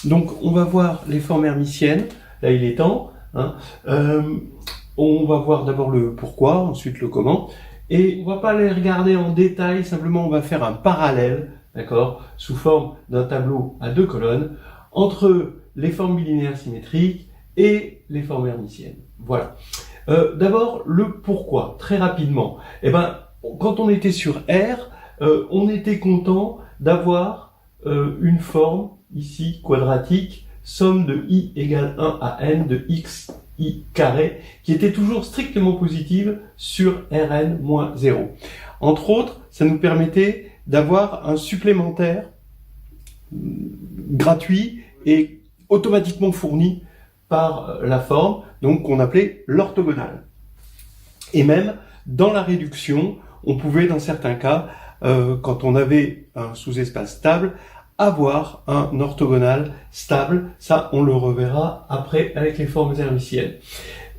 Donc, on va voir les formes hermitiennes. Là, il est temps. On va voir d'abord le pourquoi, ensuite le comment. Et on va pas les regarder en détail, simplement on va faire un parallèle, d'accord, sous forme d'un tableau à 2 colonnes, entre les formes bilinéaires symétriques et les formes hermitiennes. Voilà. D'abord, le pourquoi, très rapidement. Quand on était sur R, on était content d'avoir une forme, ici, quadratique, somme de i égale 1 à n de x i carré, qui était toujours strictement positive sur Rn moins 0. Entre autres, ça nous permettait d'avoir un supplémentaire gratuit et automatiquement fourni par la forme, donc qu'on appelait l'orthogonale. Et même, dans la réduction, on pouvait, dans certains cas, quand on avait un sous-espace stable, avoir un orthogonal stable. Ça, on le reverra après avec les formes hermitiennes.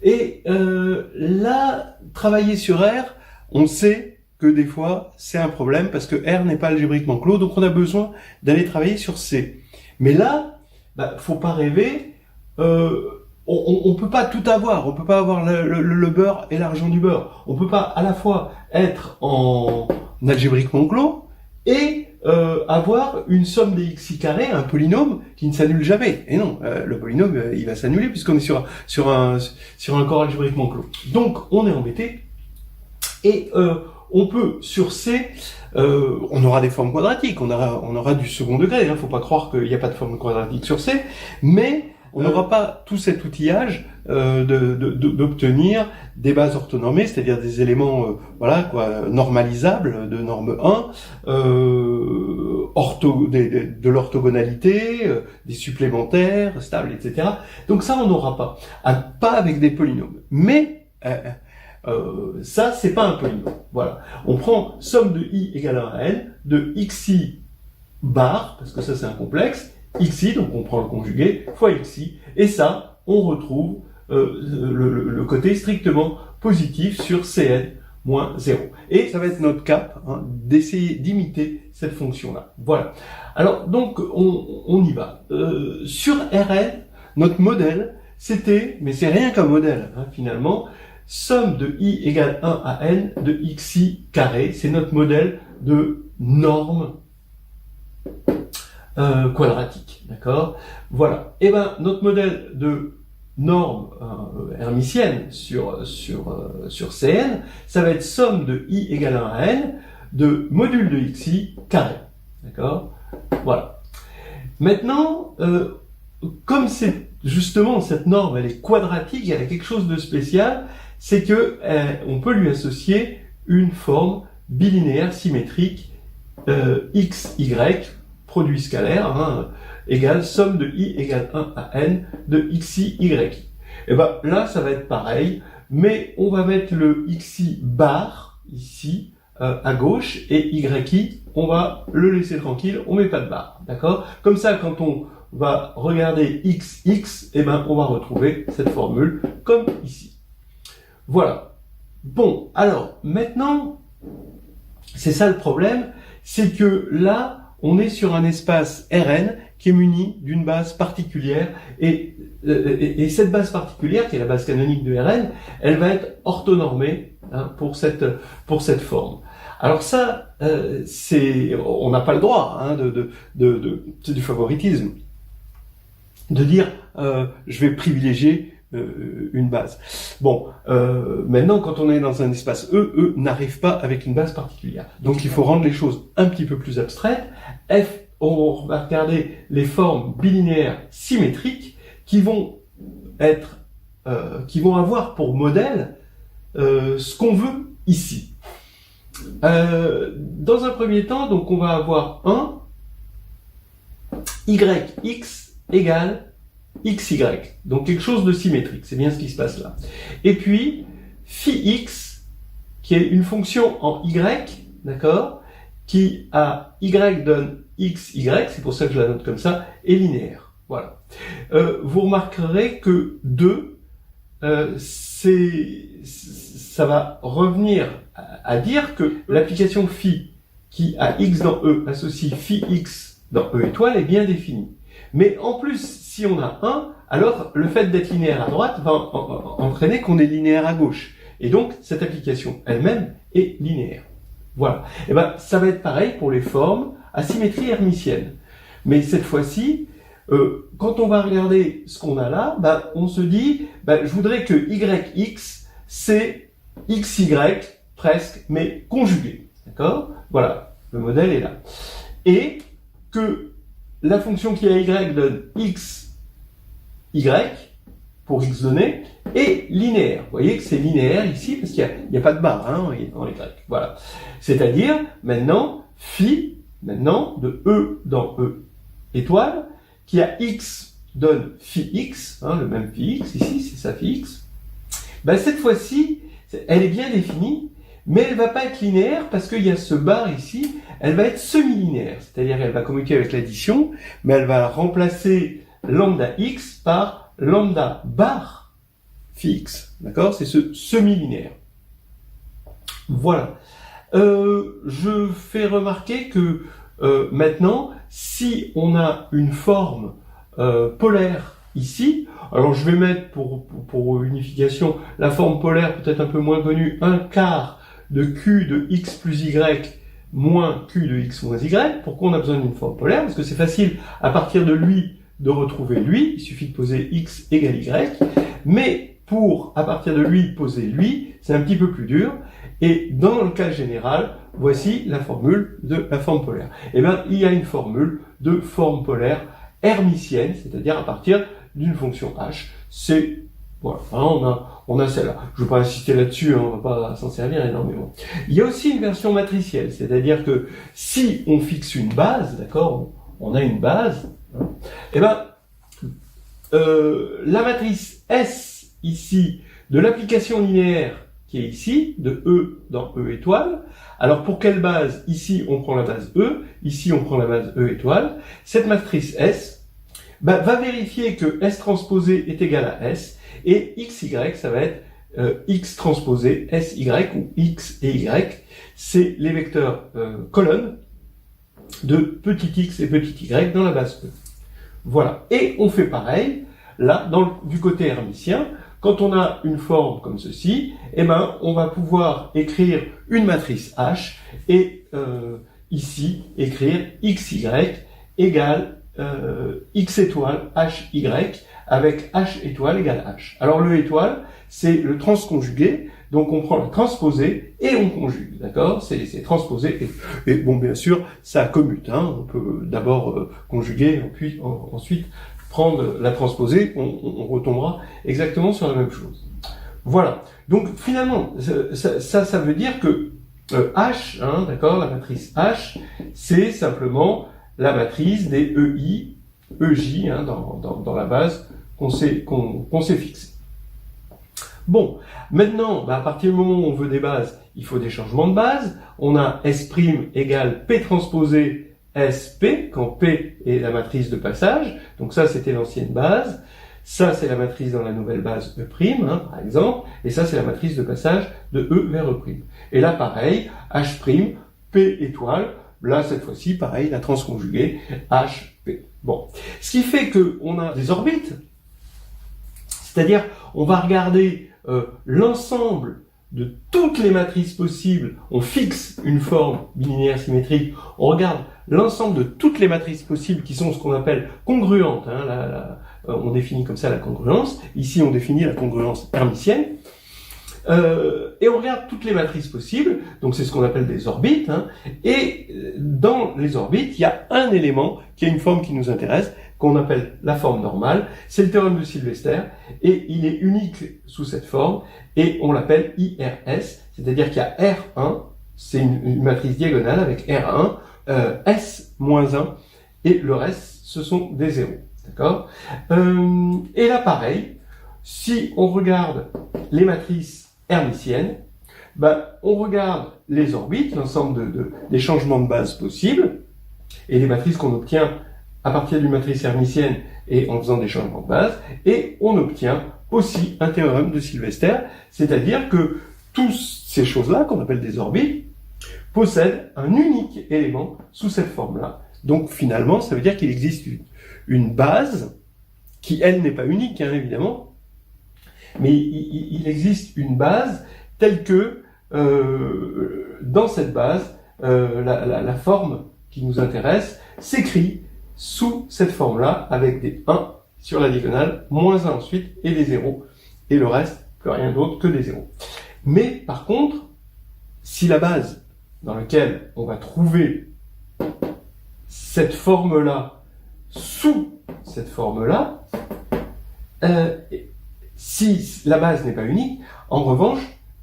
Et là, travailler sur R, on sait que des fois, c'est un problème parce que R n'est pas algébriquement clos, donc on a besoin d'aller travailler sur C. Mais là, faut pas rêver, on peut pas tout avoir, on peut pas avoir le beurre et l'argent du beurre. On peut pas à la fois être en algébriquement clos et avoir une somme des xi carré, un polynôme qui ne s'annule jamais. Et non, le polynôme, il va s'annuler puisqu'on est sur un corps algébriquement clos. Donc, on est embêté. Et on peut, sur C, on aura des formes quadratiques, on aura du second degré. Faut pas croire qu'il n'y a pas de forme quadratique sur C, mais on n'aura pas tout cet outillage d'obtenir des bases orthonormées, c'est-à-dire des éléments normalisables de norme 1, de l'orthogonalité, des supplémentaires, stables, etc. Donc ça, on n'aura pas. Pas avec des polynômes. Mais ça, c'est pas un polynôme. Voilà. On prend somme de i égale 1 à n, de xi bar, parce que ça, c'est un complexe, xi, donc on prend le conjugué, fois xi, et ça, on retrouve le côté strictement positif sur Cn moins 0. Et ça va être notre cap, d'essayer d'imiter cette fonction-là. Voilà. Alors, donc, on y va. Sur Rn, notre modèle, c'était, mais c'est rien qu'un modèle, finalement, somme de i égale 1 à n de xi carré, c'est notre modèle de norme quadratique, d'accord? Voilà. Et notre modèle de norme hermitienne sur Cn, ça va être somme de i égale 1 à n de module de xi carré, d'accord? Voilà. Maintenant, comme c'est justement cette norme, elle est quadratique, elle a quelque chose de spécial, c'est que on peut lui associer une forme bilinéaire symétrique xy, produit scalaire, égale somme de i égale 1 à n de xi y. Et là, ça va être pareil, mais on va mettre le xi bar ici à gauche et yi, on va le laisser tranquille, on met pas de barre, d'accord? Comme ça, quand on va regarder xx, on va retrouver cette formule comme ici. Voilà. Bon, alors maintenant, c'est ça le problème, c'est que là, on est sur un espace Rn qui est muni d'une base particulière et cette base particulière, qui est la base canonique de Rn, elle va être orthonormée pour cette forme. Alors ça, on n'a pas le droit c'est du favoritisme de dire je vais privilégier une base. Bon, maintenant, quand on est dans un espace E n'arrive pas avec une base particulière. Donc, il faut rendre les choses un petit peu plus abstraites. On va regarder les formes bilinéaires symétriques qui vont avoir pour modèle ce qu'on veut ici. Dans un premier temps, donc, on va avoir un yx égale xy, donc quelque chose de symétrique, c'est bien ce qui se passe là. Et puis, phi x, qui est une fonction en y, d'accord, qui à y donne xy, c'est pour ça que je la note comme ça, est linéaire. Voilà. Vous remarquerez que 2, ça va revenir à dire que l'application phi qui a x dans E associe phi x dans E étoile est bien définie. Mais en plus, si on a 1, alors le fait d'être linéaire à droite va entraîner qu'on est linéaire à gauche. Et donc, cette application elle-même est linéaire. Voilà. Et ben, ça va être pareil pour les formes à symétrie hermitienne. Mais cette fois-ci, quand on va regarder ce qu'on a là, ben, on se dit, ben, je voudrais que YX, c'est XY presque, mais conjugué. D'accord? Voilà. Le modèle est là. Et que la fonction qui est à Y donne X, Y, pour X donné, est linéaire. Vous voyez que c'est linéaire ici, parce qu'il n'y a pas de barre hein, en Y. Voilà. C'est-à-dire, maintenant, phi, de E dans E étoile, qui a X donne phi X, hein, le même phi X, ici, c'est ça phi X. Ben, cette fois-ci, elle est bien définie, mais elle ne va pas être linéaire parce qu'il y a ce bar ici, elle va être semi-linéaire, c'est-à-dire elle va communiquer avec l'addition, mais elle va remplacer lambda x par lambda bar phi x, d'accord? C'est ce semi-linéaire. Voilà. Je fais remarquer que maintenant, si on a une forme polaire ici, alors je vais mettre pour unification la forme polaire peut-être un peu moins connue, 1/4 de Q de X plus Y moins Q de X moins Y. Pourquoi on a besoin d'une forme polaire? Parce que c'est facile à partir de lui de retrouver lui, il suffit de poser X égale Y, mais pour à partir de lui poser lui, c'est un petit peu plus dur, et dans le cas général, voici la formule de la forme polaire. Eh bien, il y a une formule de forme polaire hermitienne, c'est-à-dire à partir d'une fonction h, c'est voilà, on a celle-là. Je ne vais pas insister là-dessus, hein, on ne va pas s'en servir énormément. Il y a aussi une version matricielle, c'est-à-dire que si on fixe une base, d'accord, on a une base, hein, eh ben, la matrice S ici de l'application linéaire qui est ici, de E dans E étoile. Alors pour quelle base? Ici on prend la base E, ici on prend la base E étoile. Cette matrice S va vérifier que S transposé est égal à S, et XY, ça va être X transposé SY, ou X et Y, c'est les vecteurs colonnes de petit x et petit y dans la base E. Voilà. Et on fait pareil, là, du côté hermitien, quand on a une forme comme ceci, eh ben, on va pouvoir écrire une matrice H, et ici, écrire XY égale X étoile HY, avec H étoile égale H. Alors le étoile, c'est le transconjugué, donc on prend la transposée et on conjugue, d'accord? C'est transposé et bon, bien sûr, ça commute, hein. On peut d'abord conjuguer, puis ensuite prendre la transposée, on retombera exactement sur la même chose. Voilà. Donc finalement, ça veut dire que H, hein, d'accord, la matrice H, c'est simplement la matrice des EI, EJ, hein, dans la base qu'on s'est fixée. Bon, maintenant, à partir du moment où on veut des bases, il faut des changements de base. On a S' égale P transposé SP, quand P est la matrice de passage. Donc ça, c'était l'ancienne base. Ça, c'est la matrice dans la nouvelle base E', hein, par exemple. Et ça, c'est la matrice de passage de E vers E'. Et là, pareil, H', P étoile. Là, cette fois-ci, pareil, la transconjuguée, HP. Bon. Ce qui fait qu'on a des orbites. C'est-à-dire, on va regarder l'ensemble de toutes les matrices possibles. On fixe une forme bilinéaire symétrique. On regarde l'ensemble de toutes les matrices possibles qui sont ce qu'on appelle congruentes. Hein, on définit comme ça la congruence. Ici, on définit la congruence hermitienne. Et on regarde toutes les matrices possibles, donc c'est ce qu'on appelle des orbites, hein, et dans les orbites, il y a un élément qui a une forme qui nous intéresse, qu'on appelle la forme normale, c'est le théorème de Sylvester, et il est unique sous cette forme, et on l'appelle IRS, c'est-à-dire qu'il y a R1, c'est une matrice diagonale avec R1, S-1, et le reste, ce sont des zéros, d'accord? Et là, pareil, si on regarde les matrices hermitienne, on regarde les orbites, l'ensemble des changements de base possibles, et les matrices qu'on obtient à partir d'une matrice hermitienne et en faisant des changements de base, et on obtient aussi un théorème de Sylvester, c'est-à-dire que toutes ces choses-là, qu'on appelle des orbites, possèdent un unique élément sous cette forme-là. Donc finalement, ça veut dire qu'il existe une base, qui elle n'est pas unique, hein, évidemment, mais il existe une base telle que dans cette base, la forme qui nous intéresse s'écrit sous cette forme-là, avec des 1 sur la diagonale, moins 1 ensuite, et des 0, et le reste, plus rien d'autre que des 0. Mais par contre, si la base dans laquelle on va trouver cette forme-là sous cette forme-là, si la base n'est pas unique, en revanche,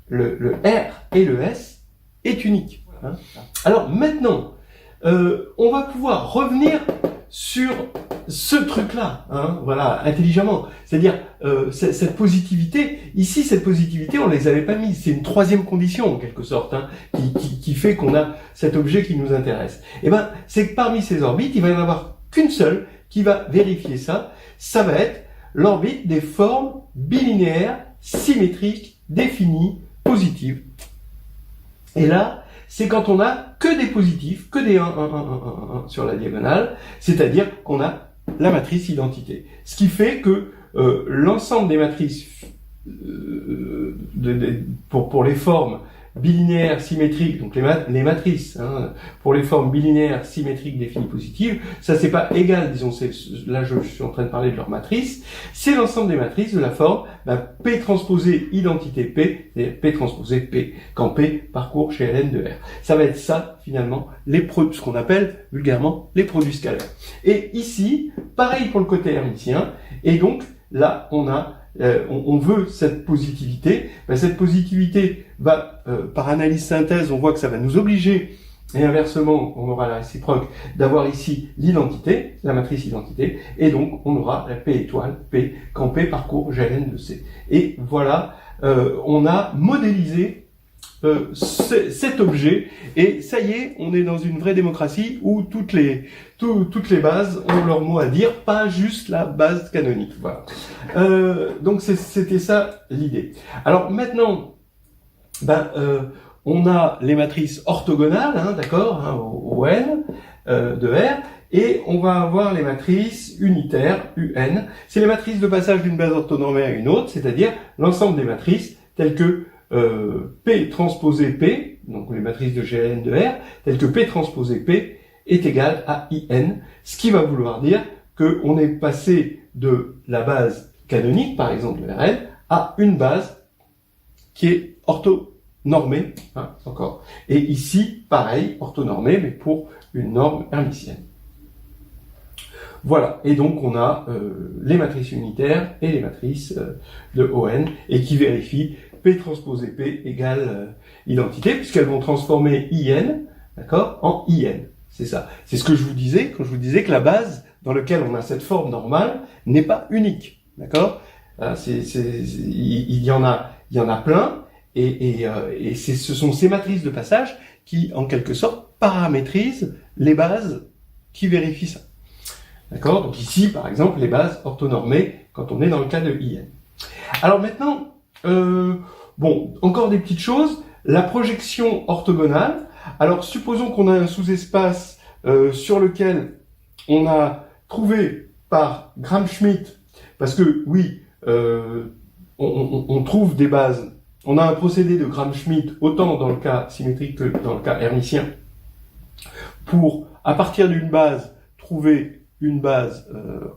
le R et le S est unique. Hein. Alors maintenant, on va pouvoir revenir sur ce truc-là, hein, voilà, intelligemment. C'est-à-dire, cette positivité, ici, cette positivité, on ne les avait pas mises. C'est une troisième condition, en quelque sorte, hein, qui fait qu'on a cet objet qui nous intéresse. Et ben, c'est que parmi ces orbites, il va y en avoir qu'une seule qui va vérifier ça. Ça va être l'orbite des formes bilinéaires, symétriques, définies, positives. Et là, c'est quand on a que des positifs, que des 1, 1, 1, 1, 1, 1 sur la diagonale, c'est-à-dire qu'on a la matrice identité. Ce qui fait que l'ensemble des matrices pour les formes bilinéaires symétriques, donc les matrices, hein, pour les formes bilinéaires symétriques définies positives, ça c'est pas égal, disons, là je suis en train de parler de leur matrice, c'est l'ensemble des matrices de la forme P transposé identité P, et P transposé P, quand P parcourt chez Ln de R. Ça va être ça, finalement, ce qu'on appelle vulgairement les produits scalaires. Et ici, pareil pour le côté hermitien, et donc là on a on veut cette positivité. Ben, cette positivité va, par analyse synthèse, on voit que ça va nous obliger, et inversement, on aura la réciproque, d'avoir ici l'identité, la matrice identité, et donc on aura la P étoile, P, quand P parcourt GLN de C. Et voilà, on a modélisé cet objet, et ça y est, on est dans une vraie démocratie où toutes les bases ont leur mot à dire, pas juste la base canonique. Voilà. Donc c'était ça l'idée. Alors maintenant, on a les matrices orthogonales, hein, d'accord, hein, au n de R, et on va avoir les matrices unitaires, UN. C'est les matrices de passage d'une base orthonormée à une autre, c'est-à-dire l'ensemble des matrices telles que P transposé P, donc les matrices de GN de R, telles que P transposé P est égal à IN, ce qui va vouloir dire qu'on est passé de la base canonique, par exemple de Rn, à une base qui est orthonormée, hein, encore. Et ici, pareil, orthonormée, mais pour une norme hermitienne. Voilà, et donc on a les matrices unitaires et les matrices de ON, et qui vérifient P transposé P égale identité, puisqu'elles vont transformer IN, d'accord, en IN. C'est ça. C'est ce que je vous disais quand je vous disais que la base dans laquelle on a cette forme normale n'est pas unique, d'accord. Il y en a plein, et ce sont ces matrices de passage qui, en quelque sorte, paramétrisent les bases qui vérifient ça. D'accord. Donc ici, par exemple, les bases orthonormées quand on est dans le cas de IN. Alors maintenant, bon, encore des petites choses. La projection orthogonale. Alors, supposons qu'on a un sous-espace sur lequel on a trouvé par Gram-Schmidt, parce que oui, on trouve des bases. On a un procédé de Gram-Schmidt autant dans le cas symétrique que dans le cas hermitien pour, à partir d'une base, trouver une base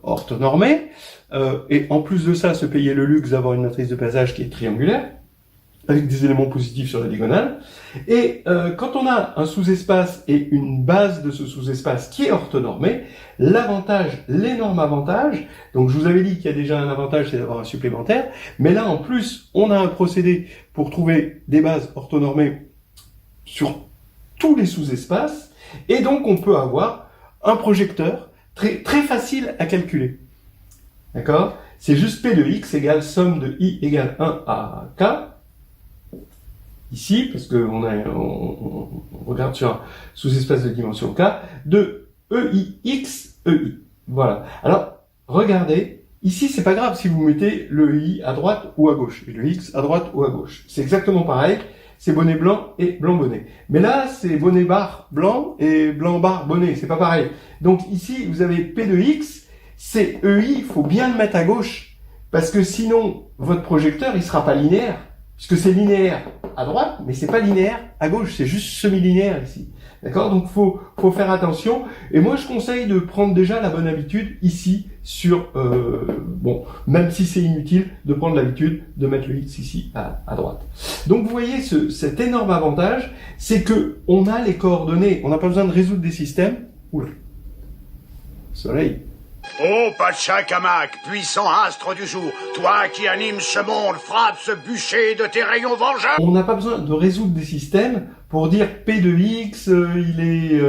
orthonormée, et en plus de ça, se payer le luxe d'avoir une matrice de passage qui est triangulaire, avec des éléments positifs sur la diagonale. Et quand on a un sous-espace et une base de ce sous-espace qui est orthonormée, l'avantage, l'énorme avantage, donc je vous avais dit qu'il y a déjà un avantage, c'est d'avoir un supplémentaire, mais là en plus, on a un procédé pour trouver des bases orthonormées sur tous les sous-espaces, et donc on peut avoir un projecteur très, très facile à calculer. D'accord? C'est juste P de X égale somme de I égale 1 à K. Ici, parce qu'on regarde sur un sous-espace de dimension K, de EIX EI. Voilà. Alors, regardez, ici, c'est pas grave si vous mettez le I à droite ou à gauche, et le X à droite ou à gauche. C'est exactement pareil. c'est bonnet blanc et blanc bonnet. Mais là, c'est bonnet barre blanc et blanc barre bonnet, c'est pas pareil. Donc ici, vous avez P de X, c'est EI, il faut bien le mettre à gauche, parce que sinon, votre projecteur, il sera pas linéaire, puisque c'est linéaire à droite, mais c'est pas linéaire à gauche, c'est juste semi-linéaire ici. D'accord? Donc faut faire attention. Et moi je conseille de prendre déjà la bonne habitude ici sur bon, même si c'est inutile, de prendre l'habitude de mettre le X ici à droite. Donc vous voyez cet énorme avantage, c'est que on a les coordonnées, on n'a pas besoin de résoudre des systèmes. Oula. Soleil. Ô Pachacamac, puissant astre du jour, toi qui animes ce monde, frappe ce bûcher de tes rayons vengeurs. On n'a pas besoin de résoudre des systèmes pour dire P de X, il est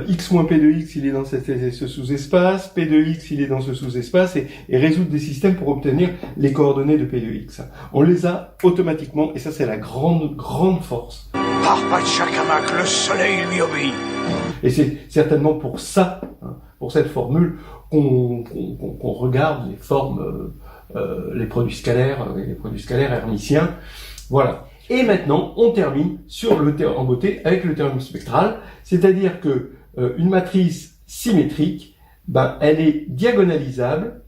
X moins P de X, il est dans ce sous-espace, P de X, il est dans ce sous-espace, et résoudre des systèmes pour obtenir les coordonnées de P de X. On les a automatiquement, et ça c'est la grande force. Par Pachacamac, le soleil lui obéit. Et c'est certainement pour ça, hein, pour cette formule, qu'on regarde les formes, les produits scalaires hermitiens. Voilà. Et maintenant, on termine en beauté avec le théorème spectral, c'est-à-dire que une matrice symétrique, ben, elle est diagonalisable,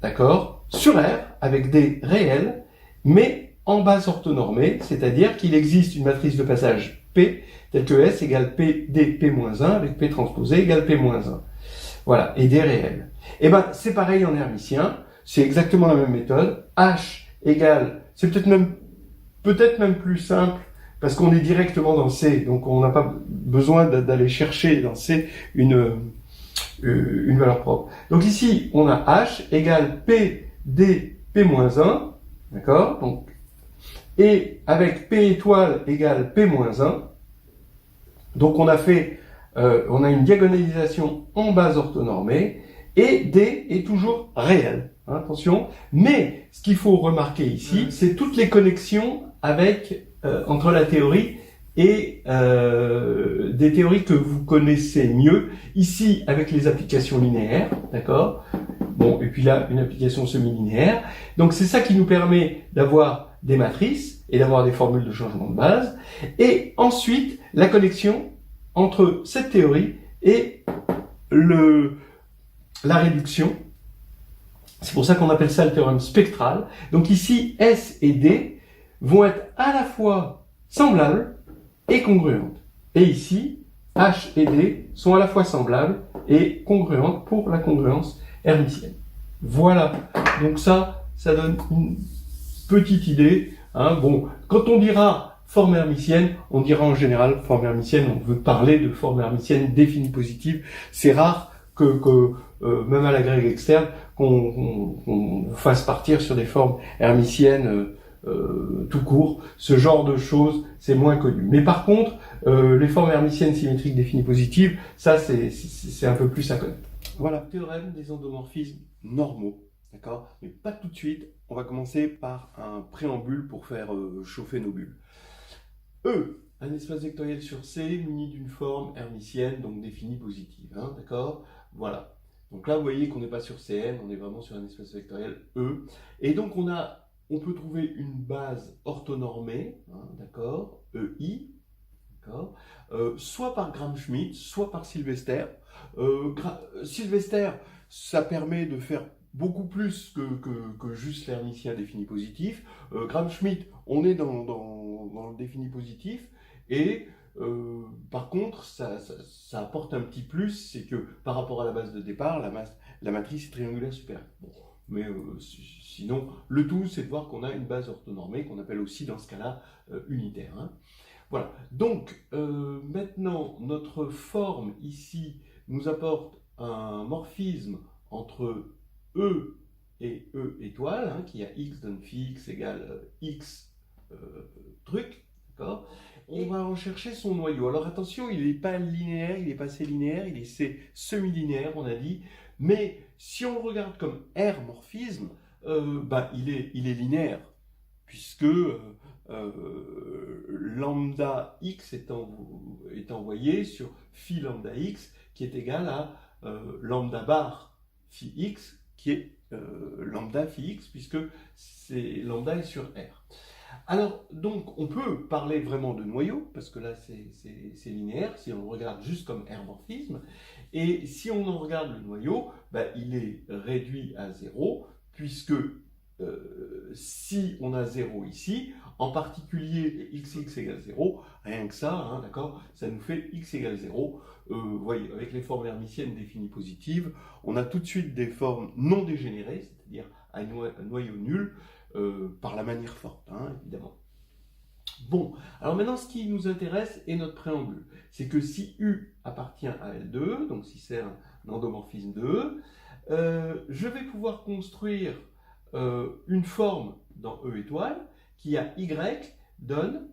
d'accord, sur R avec des réels, mais en base orthonormée, c'est-à-dire qu'il existe une matrice de passage P, telle que S égale P d P-1 avec P transposé égale P-1. Voilà, et des réels. Et ben, c'est pareil en hermitien, c'est exactement la même méthode. H égale, c'est peut-être même plus simple, parce qu'on est directement dans C, donc on n'a pas besoin d'aller chercher dans C une valeur propre. Donc ici, on a H égale P d P-1, d'accord? Donc, et avec P étoile égale P-1, donc on a une diagonalisation en base orthonormée, et D est toujours réel. Hein, attention. Mais ce qu'il faut remarquer ici, c'est toutes les connexions entre la théorie et des théories que vous connaissez mieux. Ici, avec les applications linéaires, d'accord? Bon, et puis là, une application semi-linéaire. Donc c'est ça qui nous permet d'avoir des matrices et d'avoir des formules de changement de base. Et ensuite, la connexion entre cette théorie et la réduction. C'est pour ça qu'on appelle ça le théorème spectral. Donc ici, S et D vont être à la fois semblables et congruentes. Et ici, H et D sont à la fois semblables et congruentes pour la congruence hermitienne. Voilà. Donc ça donne une petite idée. Hein. Bon, quand on dira forme hermitienne, on dira en général forme hermitienne, on veut parler de forme hermitienne définie positive. C'est rare que même à la grève externe, qu'on fasse partir sur des formes hermitiennes tout court. Ce genre de choses, c'est moins connu. Mais par contre, les formes hermitiennes symétriques définies positives, ça c'est un peu plus à connaître. Voilà, théorème des endomorphismes normaux. D'accord? Mais pas tout de suite. On va commencer par un préambule pour faire chauffer nos bulles. E, un espace vectoriel sur C muni d'une forme hermitienne, donc définie positive. Hein, d'accord? Voilà. Donc là, vous voyez qu'on n'est pas sur Cn, on est vraiment sur un espace vectoriel E. Et donc on peut trouver une base orthonormée, hein, d'accord? EI, d'accord? Soit par Gram-Schmidt, soit par Sylvester. Sylvester, ça permet de faire beaucoup plus que juste l'hermitien défini positif. Gram-Schmidt, on est dans le défini positif, et par contre, ça apporte un petit plus, c'est que par rapport à la base de départ, la matrice est triangulaire supérieure. Bon, mais sinon, le tout, c'est de voir qu'on a une base orthonormée, qu'on appelle aussi dans ce cas-là unitaire. Hein. Voilà, donc maintenant, notre forme ici nous apporte un morphisme entre E et E étoile, hein, qui a x donne phi x égale x truc, d'accord? On va en chercher son noyau. Alors attention, il n'est pas linéaire, il n'est pas C-linéaire, c'est semi-linéaire, on a dit. Mais si on le regarde comme R morphisme, il est linéaire, puisque lambda x est envoyé sur phi lambda x, qui est égal à lambda bar phi x, qui est lambda phi x, puisque lambda est sur R. Alors, donc, on peut parler vraiment de noyau, parce que là, c'est linéaire, si on regarde juste comme hermorphisme. Et si on en regarde le noyau, il est réduit à 0, puisque si on a 0 ici, en particulier xx égale 0, rien que ça, hein, d'accord, ça nous fait x égale 0. Vous voyez, avec les formes hermitiennes définies positives, on a tout de suite des formes non dégénérées, c'est-à-dire un noyau nul, par la manière forte, hein, évidemment. Bon, alors maintenant, ce qui nous intéresse est notre préambule. C'est que si U appartient à L2, donc si c'est un endomorphisme de E, je vais pouvoir construire une forme dans E étoile qui à Y donne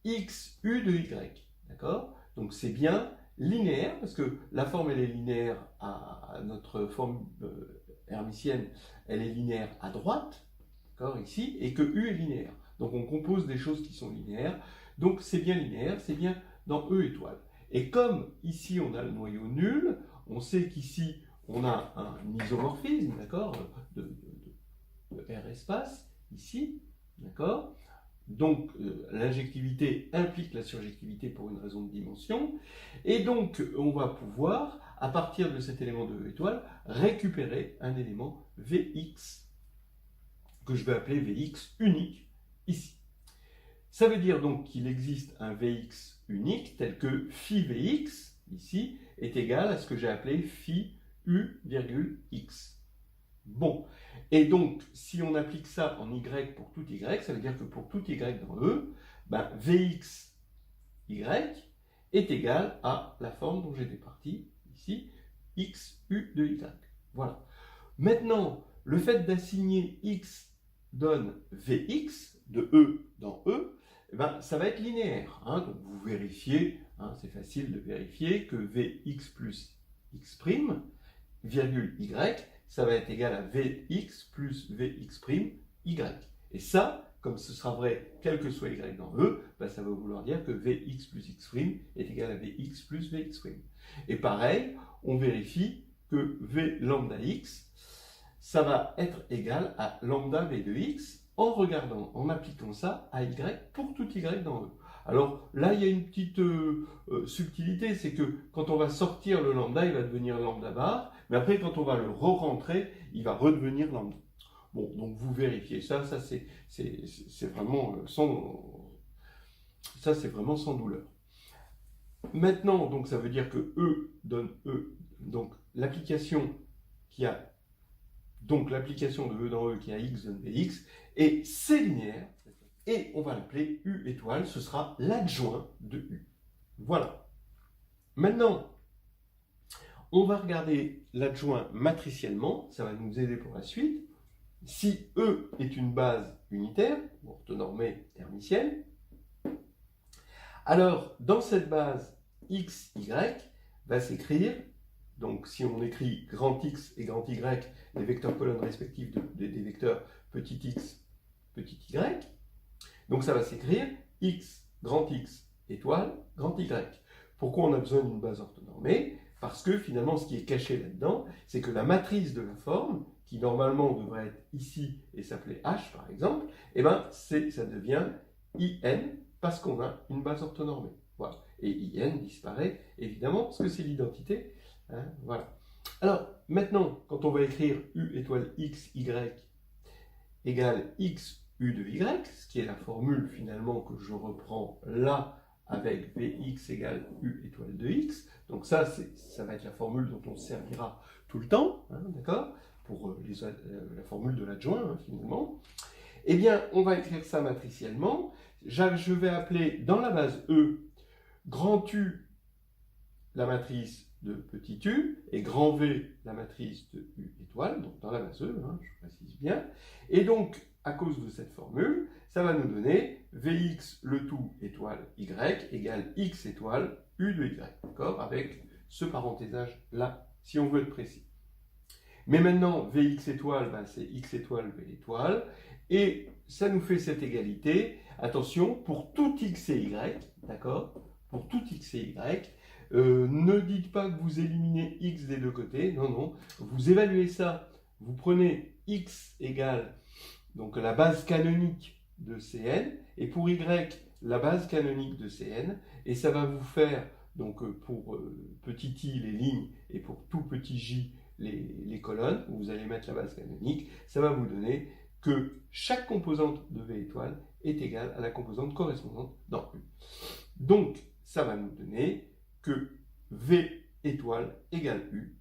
X U de Y. D'accord? Donc c'est bien linéaire, parce que la forme elle est linéaire à notre forme hermitienne, elle est linéaire à droite, d'accord, ici, et que U est linéaire. Donc on compose des choses qui sont linéaires, donc c'est bien linéaire, c'est bien dans E étoile. Et comme ici on a le noyau nul, on sait qu'ici on a un isomorphisme, d'accord, de R espace, ici, d'accord. Donc l'injectivité implique la surjectivité pour une raison de dimension, et donc on va pouvoir, à partir de cet élément de E étoile, récupérer un élément Vx, que je vais appeler Vx unique, ici. Ça veut dire donc qu'il existe un Vx unique, tel que phi Vx, ici, est égal à ce que j'ai appelé phi U, x. Bon, et donc, si on applique ça en y pour tout y, ça veut dire que pour tout y dans E, Vx y est égal à la forme dont j'étais parti, ici, x u de y. Voilà. Maintenant, le fait d'assigner x donne Vx de E dans E, ça va être linéaire. Hein, donc vous vérifiez, hein, c'est facile de vérifier que Vx plus x', virgule y, ça va être égal à Vx plus Vx', y. Et ça, comme ce sera vrai quel que soit y dans E, ça va vouloir dire que Vx plus x' est égal à Vx plus Vx'. Et pareil, on vérifie que V lambda x, ça va être égal à lambda V de x, en regardant, en appliquant ça à y pour tout y dans E. Alors là, il y a une petite subtilité, c'est que quand on va sortir le lambda, il va devenir lambda bar, mais après, quand on va le re-rentrer, il va redevenir lambda. Bon, donc vous vérifiez ça, c'est vraiment c'est vraiment sans douleur. Maintenant, donc ça veut dire que E donne E, donc l'application qui a donc l'application de E dans E qui a X donne Vx, et c'est linéaire, et on va l'appeler U étoile, ce sera l'adjoint de U. Voilà. Maintenant, on va regarder l'adjoint matriciellement, ça va nous aider pour la suite. Si E est une base unitaire, orthonormée hermitienne, alors dans cette base x, y va s'écrire, donc si on écrit grand X et grand Y, les vecteurs colonnes respectifs des vecteurs petit x, petit y, donc ça va s'écrire x, grand X, étoile, grand Y. Pourquoi on a besoin d'une base orthonormée? Parce que finalement, ce qui est caché là-dedans, c'est que la matrice de la forme, qui normalement devrait être ici et s'appeler H par exemple, ça devient IN parce qu'on a une base orthonormée. Voilà. Et IN disparaît évidemment parce que c'est l'identité. Hein, voilà. Alors maintenant, quand on va écrire U étoile X, Y égale X U de Y, ce qui est la formule finalement que je reprends là avec Vx égale U étoile de X. Donc ça va être la formule dont on se servira tout le temps, hein, d'accord, pour la formule de l'adjoint, hein, finalement. Eh bien, on va écrire ça matriciellement. Je vais appeler dans la base E, grand U, la matrice de petit u, et grand V, la matrice de U étoile, donc dans la base E, hein, je précise bien. Et donc, à cause de cette formule, ça va nous donner Vx le tout étoile Y égale X étoile U de Y, d'accord, avec ce parenthésage là, si on veut être précis. Mais maintenant, Vx étoile, c'est X étoile V étoile, et ça nous fait cette égalité, attention, pour tout X et Y, d'accord, pour tout X et Y, ne dites pas que vous éliminez X des deux côtés, non, non, vous évaluez ça, vous prenez X égale, donc la base canonique de Cn, et pour y, la base canonique de Cn, et ça va vous faire, donc pour petit i, les lignes, et pour tout petit j, les colonnes, où vous allez mettre la base canonique, ça va vous donner que chaque composante de V étoile est égale à la composante correspondante dans U. Donc, ça va nous donner que V étoile égale U,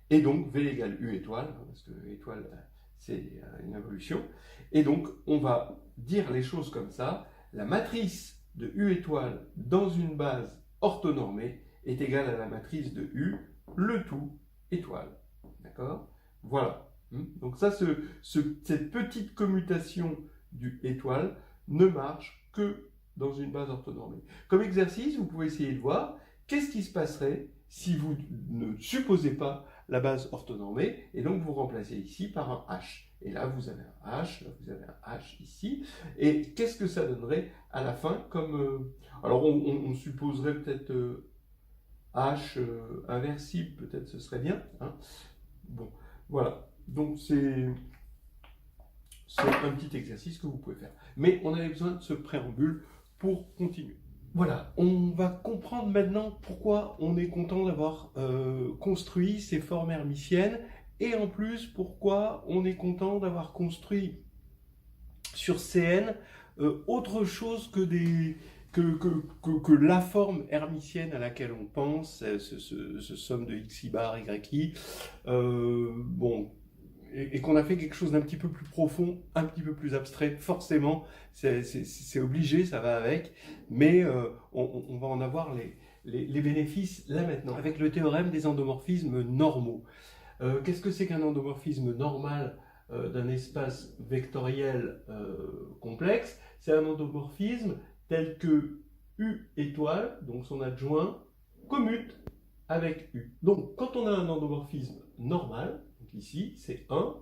et donc V égale U étoile, parce que étoile, c'est une involution, et donc on va dire les choses comme ça, la matrice de U étoile dans une base orthonormée est égale à la matrice de U, le tout étoile. D'accord? Voilà. Donc ça, cette petite commutation du étoile ne marche que dans une base orthonormée. Comme exercice, vous pouvez essayer de voir qu'est-ce qui se passerait si vous ne supposez pas la base orthonormée, et donc vous remplacez ici par un H. Et là, vous avez un H, là, vous avez un H ici, et qu'est-ce que ça donnerait à la fin comme... alors, on supposerait peut-être H inversible, peut-être ce serait bien. Hein. Bon, voilà. Donc, c'est un petit exercice que vous pouvez faire. Mais on avait besoin de ce préambule pour continuer. Voilà, on va comprendre maintenant pourquoi on est content d'avoir construit ces formes hermitiennes, et en plus pourquoi on est content d'avoir construit sur Cn autre chose que que la forme hermitienne à laquelle on pense, ce somme de xi bar, yi, bon, et qu'on a fait quelque chose d'un petit peu plus profond, un petit peu plus abstrait, forcément, c'est obligé, ça va avec, mais on va en avoir les bénéfices là maintenant, avec le théorème des endomorphismes normaux. Qu'est-ce que c'est qu'un endomorphisme normal d'un espace vectoriel complexe? C'est un endomorphisme tel que U étoile, donc son adjoint, commute avec U. Donc, quand on a un endomorphisme normal, donc ici, c'est 1,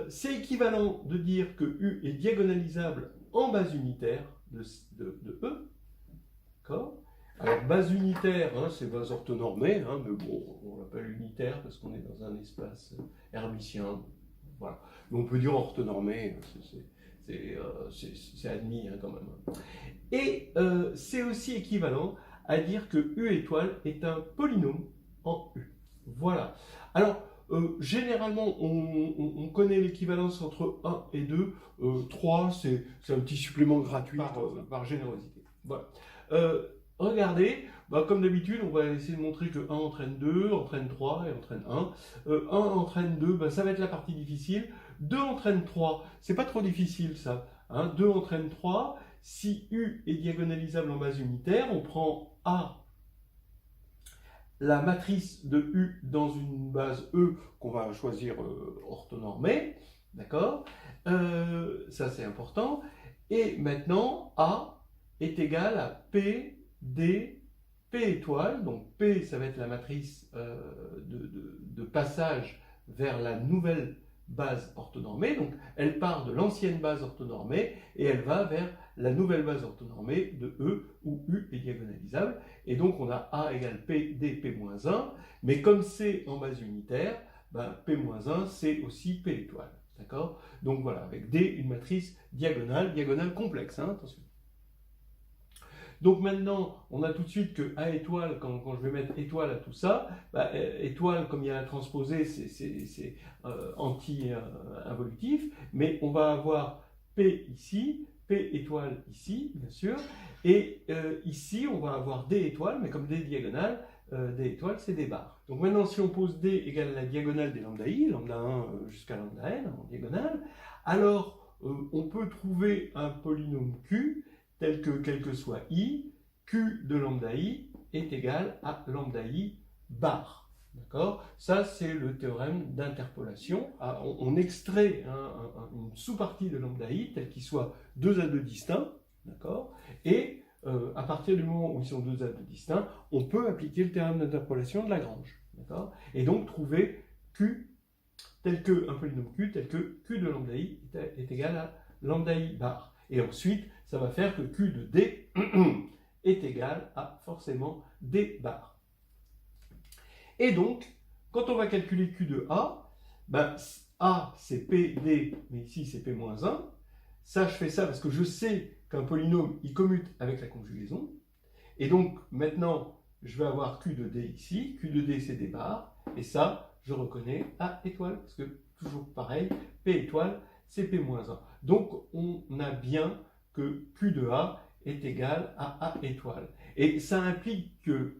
c'est équivalent de dire que U est diagonalisable en base unitaire de E. D'accord? Alors, base unitaire, hein, c'est base orthonormée, hein, mais bon, on l'appelle unitaire parce qu'on est dans un espace hermitien. Voilà. Mais on peut dire orthonormé, c'est admis hein, quand même. Et c'est aussi équivalent à dire que U étoile est un polynôme en U. Voilà. Alors, généralement, on connaît l'équivalence entre 1 et 2. 3, c'est un petit supplément gratuit par générosité. Voilà. Regardez, comme d'habitude, on va essayer de montrer que 1 entraîne 2, entraîne 3 et entraîne 1. 1 entraîne 2, ça va être la partie difficile. 2 entraîne 3, c'est pas trop difficile ça. Hein. 2 entraîne 3. Si U est diagonalisable en base unitaire, on prend A, la matrice de U dans une base E qu'on va choisir orthonormée. D'accord? Ça c'est important. Et maintenant, A est égal à P D, P étoile, donc P ça va être la matrice de passage vers la nouvelle base orthonormée, donc elle part de l'ancienne base orthonormée et elle va vers la nouvelle base orthonormée de E où U est diagonalisable, et donc on a A égale P D P-1, mais comme c'est en base unitaire, P-1 c'est aussi P étoile, d'accord? Donc voilà, avec D une matrice diagonale complexe, hein, attention. Donc maintenant, on a tout de suite que A étoile, quand je vais mettre étoile à tout ça, étoile, comme il y a un transposé, c'est anti-involutif, mais on va avoir P ici, P étoile ici, bien sûr, et ici, on va avoir D étoile, mais comme D diagonale, D étoile, c'est D bar. Donc maintenant, si on pose D égale la diagonale des lambda I, lambda 1 jusqu'à lambda n en diagonale, alors on peut trouver un polynôme Q tel que, quel que soit I, Q de lambda I est égal à lambda I bar. D'accord? Ça, c'est le théorème d'interpolation. On extrait une sous-partie de lambda I tel qu'il soit 2 à 2 distincts. D'accord? Et à partir du moment où ils sont 2 à 2 distincts, on peut appliquer le théorème d'interpolation de Lagrange. D'accord? Et donc trouver Q tel que, un polynôme Q tel que Q de lambda I est égal à lambda I bar. Et ensuite, ça va faire que Q de D est égal à forcément D bar. Et donc, quand on va calculer Q de A, A c'est PD, mais ici c'est P-1, Ça, je fais ça parce que je sais qu'un polynôme, il commute avec la conjugaison. Et donc, maintenant, je vais avoir Q de D ici. Q de D, c'est des barres. Et ça, je reconnais A étoile. Parce que, toujours pareil, P étoile, c'est P-1. Donc, on a bien que Q de A est égal à A étoile. Et ça implique que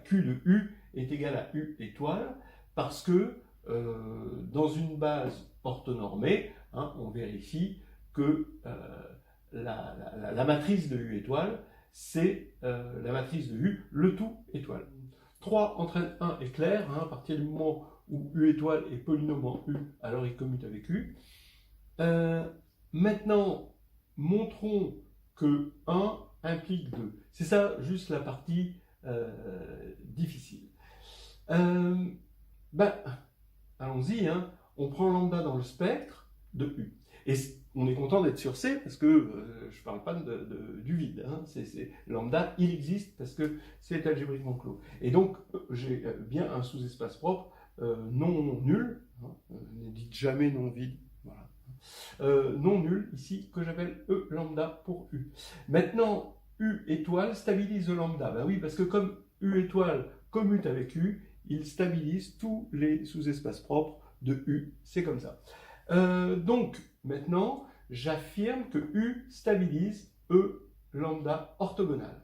Q de U est égal à U étoile parce que dans une base orthonormée, hein, on vérifie que la matrice de U étoile, c'est la matrice de U, le tout étoile. 3 entraîne 1 est clair, hein, à partir du moment où U étoile est polynôme en U, alors il commute avec U. Maintenant, montrons que 1 implique 2. C'est ça, juste la partie difficile. Allons-y, hein. On prend lambda dans le spectre de U. Et on est content d'être sur C parce que je parle pas du vide. Hein. Lambda, il existe parce que c'est algébriquement clos. Et donc, j'ai bien un sous-espace propre non nul. Hein. Ne dites jamais non vide. Voilà. Non nul, ici, que j'appelle E lambda pour U. Maintenant, U étoile stabilise E lambda. Ben oui, parce que comme U étoile commute avec U, il stabilise tous les sous-espaces propres de U. C'est comme ça. Donc, maintenant, j'affirme que U stabilise E lambda orthogonal.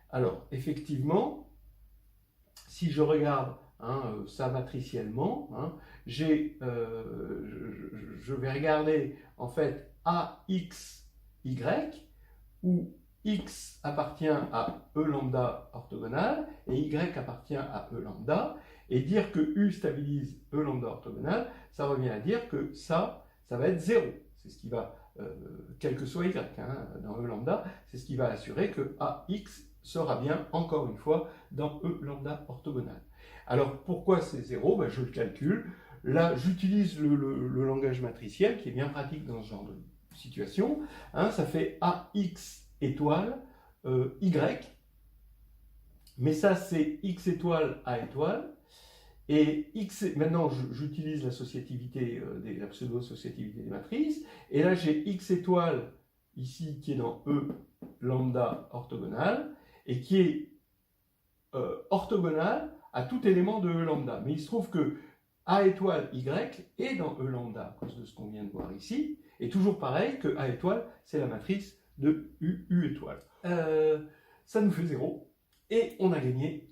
Alors, effectivement, si je regarde ça matriciellement, je vais regarder en fait AX, Y, où X appartient à E lambda orthogonal et Y appartient à E lambda, et dire que U stabilise E lambda orthogonal, ça revient à dire que ça va être 0. C'est ce qui va, quel que soit Y dans E lambda, c'est ce qui va assurer que AX sera bien, encore une fois, dans E lambda orthogonal. Alors, pourquoi c'est 0 ? Je le calcule. Là, j'utilise le langage matriciel, qui est bien pratique dans ce genre de situation. Ça fait AX étoile Y. Mais ça, c'est X étoile A étoile. Et maintenant, j'utilise l'associativité, la pseudo-associativité des matrices. Et là, j'ai X étoile, ici, qui est dans E lambda orthogonal, et qui est orthogonal à tout élément de E lambda. Mais il se trouve que A étoile Y est dans E lambda, à cause de ce qu'on vient de voir ici. Et toujours pareil que A étoile, c'est la matrice de U étoile. Ça nous fait 0. Et on a gagné.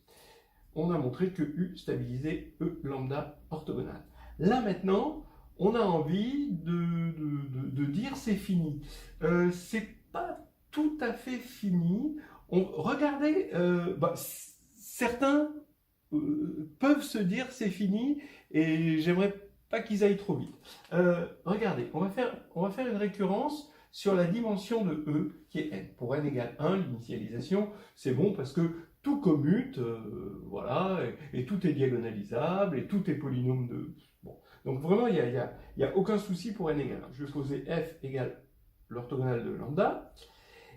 On a montré que U stabilisait E lambda orthogonal. Là maintenant, on a envie de dire c'est fini. C'est pas tout à fait fini. Regardez, certains peuvent se dire c'est fini et j'aimerais pas qu'ils aillent trop vite. Regardez, on va faire une récurrence sur la dimension de E qui est n. Pour n égale 1, l'initialisation, c'est bon parce que tout commute, voilà, et tout est diagonalisable, et tout est polynôme de... Bon. Donc vraiment, il y a aucun souci pour n égale 1. Je vais poser f égale l'orthogonale de lambda.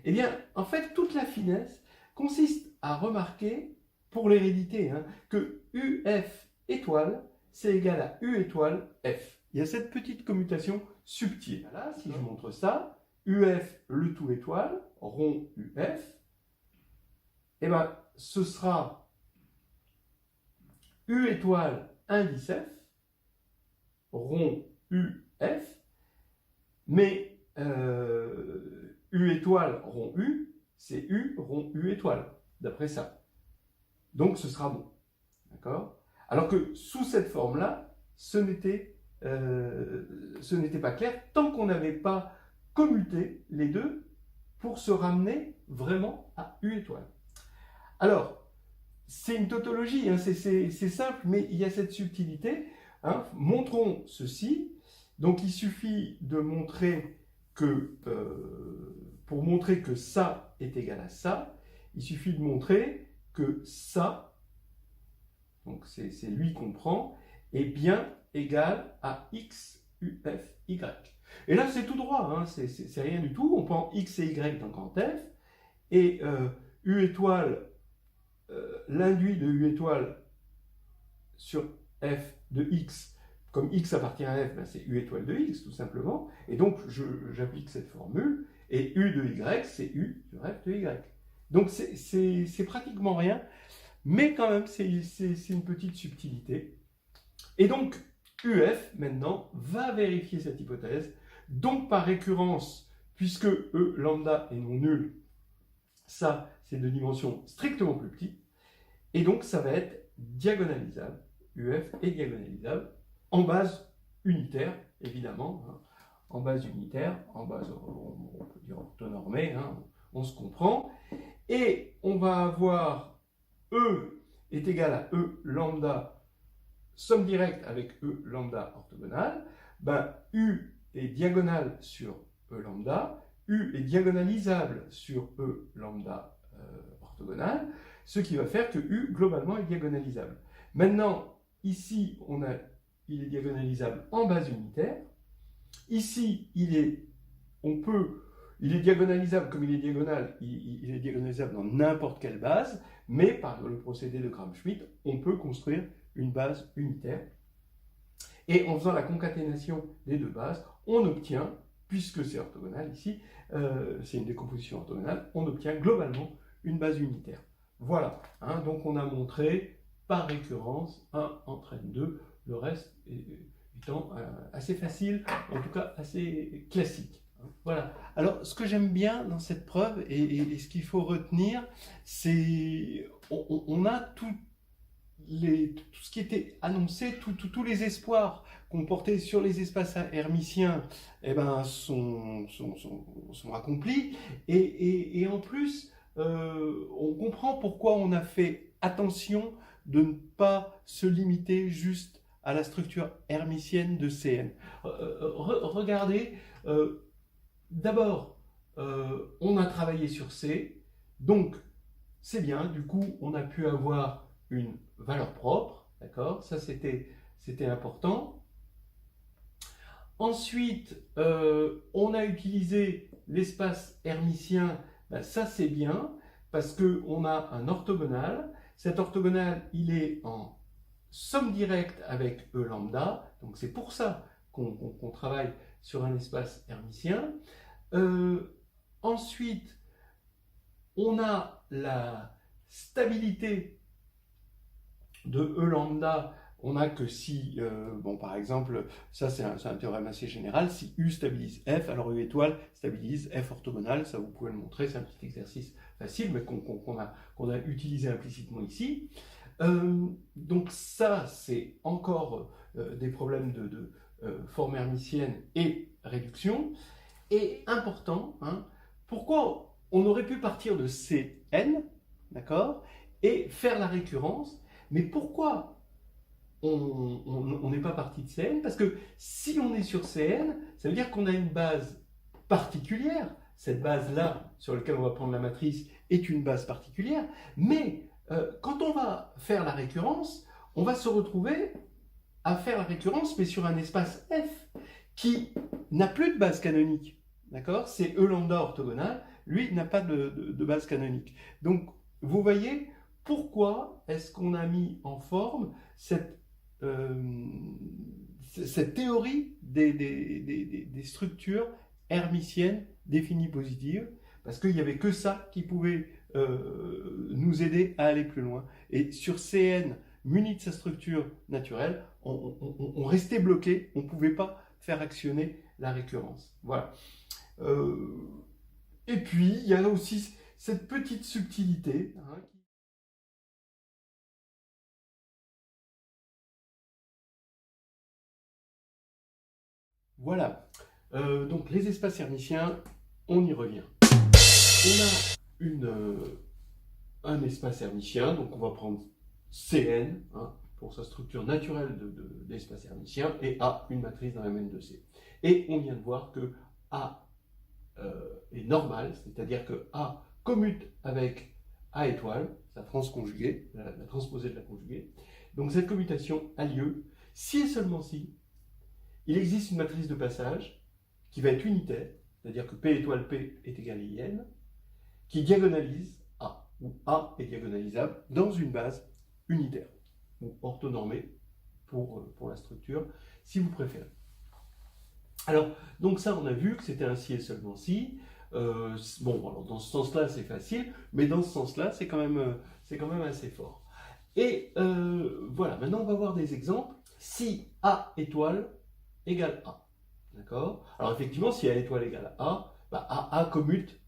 Eh bien, en fait, toute la finesse consiste à remarquer, pour l'hérédité, que UF étoile, c'est égal à U étoile F. Il y a cette petite commutation subtile. Là, si je montre ça, UF le tout étoile, rond UF, eh ben, ce sera U étoile indice F, rond UF, mais U étoile rond U, c'est U rond U étoile, d'après ça. Donc ce sera bon. D'accord ? Alors que sous cette forme-là, ce n'était pas clair tant qu'on n'avait pas commuté les deux pour se ramener vraiment à U étoile. Alors, c'est une tautologie, c'est simple, mais il y a cette subtilité. Montrons ceci. Donc il suffit de montrer que, pour montrer que ça est égal à ça, il suffit de montrer que ça, donc c'est lui qu'on prend, est bien égal à x, uf, y. Et là, c'est tout droit, c'est rien du tout. On prend x et y dans grand F, et u étoile, l'induit de u étoile sur f de x, comme x appartient à f, ben c'est u étoile de x, tout simplement. Et donc, j'applique cette formule, et u de y, c'est u sur f de y. Donc, c'est pratiquement rien, mais quand même, c'est une petite subtilité. Et donc, uf, maintenant, va vérifier cette hypothèse. Donc, par récurrence, puisque e lambda est non nul, ça, c'est de dimension strictement plus petite. Et donc, ça va être diagonalisable. UF est diagonalisable en base unitaire, évidemment. Hein. En base unitaire, en base, on peut dire orthonormée, hein, on se comprend. Et on va avoir E est égal à E lambda, somme directe avec E lambda orthogonale. Ben, U est diagonale sur E lambda. U est diagonalisable sur E lambda orthogonale, ce qui va faire que U, globalement, est diagonalisable. Maintenant, ici, il est diagonalisable en base unitaire. Ici, il est diagonalisable comme il est diagonal, il est diagonalisable dans n'importe quelle base, mais par le procédé de Gram-Schmidt, on peut construire une base unitaire. Et en faisant la concaténation des deux bases, on obtient, puisque c'est orthogonal ici, c'est une décomposition orthogonale, on obtient globalement une base unitaire. Voilà, hein, donc on a montré par récurrence 1 entraîne 2, le reste étant assez facile, en tout cas assez classique. Voilà. Alors, ce que j'aime bien dans cette preuve, et ce qu'il faut retenir, c'est on a tout ce qui était annoncé, tous les espoirs qu'on portait sur les espaces hermitiens, eh ben, sont accomplis. Et en plus, on comprend pourquoi on a fait attention de ne pas se limiter juste à la structure hermitienne de Cn. Regardez, d'abord, on a travaillé sur C, donc c'est bien, du coup, on a pu avoir une valeur propre, d'accord? Ça, c'était important. Ensuite, on a utilisé l'espace hermitien, ben, ça c'est bien, parce qu'on a un orthogonal. Cet orthogonal, il est en somme directe avec E lambda, donc c'est pour ça qu'on travaille sur un espace hermitien. Ensuite, on a la stabilité de E lambda, on a que si, bon par exemple, ça c'est un théorème assez général, si U stabilise F, alors U étoile stabilise F orthogonal, ça vous pouvez le montrer, c'est un petit exercice facile, mais qu'on a utilisé implicitement ici. Donc ça, c'est encore des problèmes de forme hermitienne et réduction. Et important, hein, pourquoi on aurait pu partir de Cn, d'accord, et faire la récurrence, mais pourquoi on n'est pas parti de Cn? Parce que si on est sur Cn, ça veut dire qu'on a une base particulière. Cette base-là, sur laquelle on va prendre la matrice, est une base particulière. Mais quand on va faire la récurrence, on va se retrouver à faire la récurrence, mais sur un espace F, qui n'a plus de base canonique. D'accord? C'est E lambda orthogonal, lui n'a pas de base canonique. Donc, vous voyez, pourquoi est-ce qu'on a mis en forme cette théorie des structures hermitiennes définies positives? Parce qu'il n'y avait que ça qui pouvait nous aider à aller plus loin. Et sur Cn, muni de sa structure naturelle, on restait bloqué, on ne pouvait pas faire actionner la récurrence. Voilà. Et puis, il y a aussi cette petite subtilité. Hein, voilà. Donc, les espaces hermitiens, on y revient. On a un espace hermitien, donc on va prendre Cn, hein, pour sa structure naturelle d'espace hermitien, et A, une matrice dans Mn de C. Et on vient de voir que A est normal, c'est-à-dire que A commute avec A étoile, sa transconjuguée, la transposée de la conjuguée. Donc cette commutation a lieu si et seulement si il existe une matrice de passage qui va être unitaire, c'est-à-dire que P étoile P est égal à IN, qui diagonalise A, où A est diagonalisable dans une base unitaire, ou orthonormée pour la structure, si vous préférez. Alors, donc ça, on a vu que c'était un si et seulement si. Bon, alors dans ce sens-là, c'est facile, mais dans ce sens-là, c'est quand même assez fort. Et voilà, maintenant on va voir des exemples. Si A étoile égale A, d'accord? Alors effectivement, si A étoile égale A, bah A commute,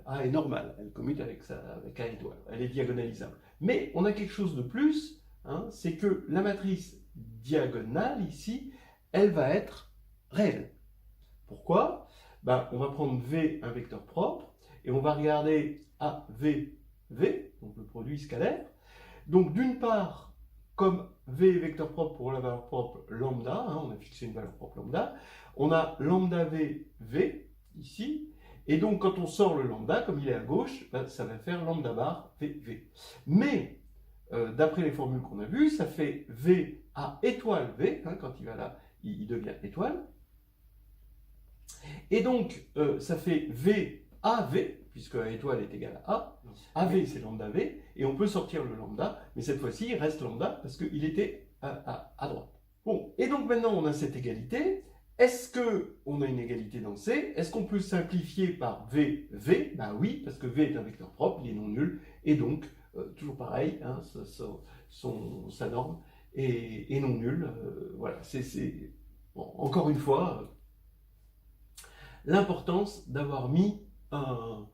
A est normal, elle commute avec A étoile, elle est diagonalisable. Mais on a quelque chose de plus, hein, c'est que la matrice diagonale ici, elle va être réelle. Pourquoi? Ben, on va prendre V, un vecteur propre, et on va regarder AV, V, donc le produit scalaire. Donc d'une part, comme V est vecteur propre pour la valeur propre lambda, hein, on a fixé une valeur propre lambda, on a lambda V, V, ici, et donc quand on sort le lambda, comme il est à gauche, ben, ça va faire lambda bar V, V. Mais, d'après les formules qu'on a vues, ça fait V A étoile V, hein, quand il va là, il devient étoile. Et donc, ça fait V AV, puisque A étoile est égal à A. AV, c'est lambda V, et on peut sortir le lambda, mais cette fois-ci, il reste lambda, parce qu'il était à droite. Bon, et donc maintenant, on a cette égalité. Est-ce qu'on a une égalité dans C? Est-ce qu'on peut simplifier par V, V? Ben oui, parce que V est un vecteur propre, il est non nul, et donc, toujours pareil, hein, sa norme est non nulle. Voilà, bon, encore une fois, l'importance d'avoir mis un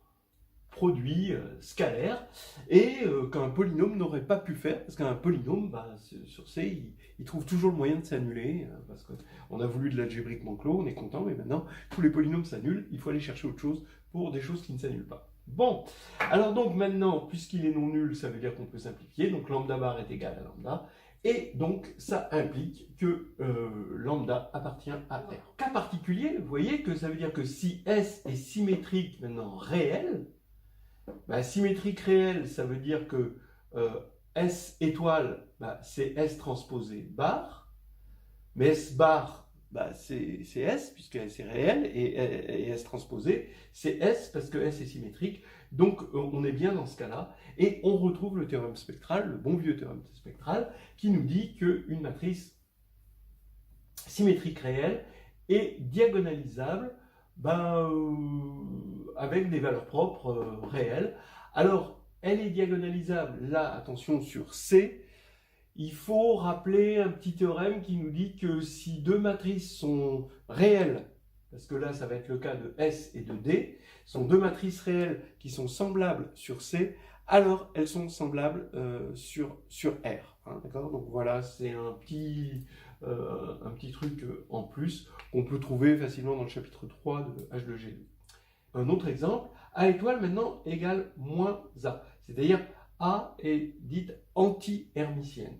produit scalaire et qu'un polynôme n'aurait pas pu faire, parce qu'un polynôme, bah, sur C, il trouve toujours le moyen de s'annuler, parce qu'on a voulu de l'algébriquement clos, on est content, mais maintenant, tous les polynômes s'annulent, il faut aller chercher autre chose pour des choses qui ne s'annulent pas. Bon, alors donc maintenant, puisqu'il est non nul, ça veut dire qu'on peut simplifier, donc lambda bar est égal à lambda, et donc ça implique que lambda appartient à R. Cas particulier, vous voyez que ça veut dire que si S est symétrique maintenant réel, bah, symétrique réel, ça veut dire que S étoile, bah, c'est S transposé bar, mais S bar, bah, c'est S, puisque S est réel, et S transposé, c'est S, parce que S est symétrique, donc on est bien dans ce cas-là, et on retrouve le théorème spectral, le bon vieux théorème spectral, qui nous dit qu'une matrice symétrique réelle est diagonalisable, ben, avec des valeurs propres réelles. Alors, elle est diagonalisable, là, attention, sur C. Il faut rappeler un petit théorème qui nous dit que si deux matrices sont réelles, parce que là, ça va être le cas de S et de D, sont deux matrices réelles qui sont semblables sur C, alors elles sont semblables sur R. Hein, d'accord? Donc voilà, c'est un petit truc en plus qu'on peut trouver facilement dans le chapitre 3 de H2G2. Un autre exemple, A étoile maintenant égale moins A, c'est-à-dire A est dite anti-hermitienne.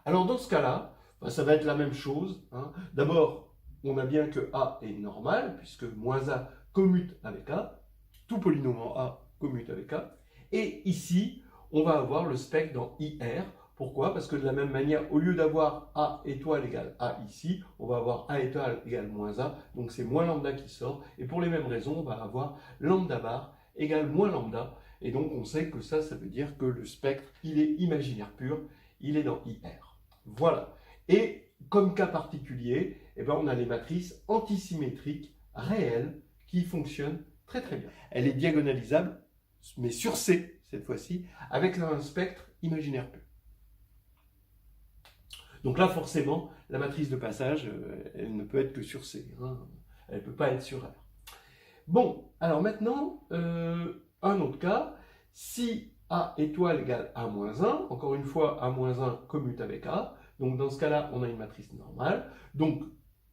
Alors dans ce cas-là, ben, ça va être la même chose. Hein. D'abord, on a bien que A est normal, puisque moins A commute avec A, tout polynôme en A commute avec A, et ici, on va avoir le spectre dans IR. Pourquoi? Parce que de la même manière, au lieu d'avoir A étoile égale A ici, on va avoir A étoile égale moins A, donc c'est moins lambda qui sort, et pour les mêmes raisons, on va avoir lambda bar égale moins lambda, et donc on sait que ça veut dire que le spectre, il est imaginaire pur, il est dans IR. Voilà. Et comme cas particulier, eh ben on a les matrices antisymétriques réelles qui fonctionnent très très bien. Elle est diagonalisable, mais sur C, cette fois-ci, avec un spectre imaginaire pur. Donc là, forcément, la matrice de passage, elle ne peut être que sur C. Hein. Elle ne peut pas être sur R. Bon, alors maintenant, un autre cas. Si A étoile égale A moins 1, encore une fois, A moins 1 commute avec A. Donc dans ce cas-là, on a une matrice normale, donc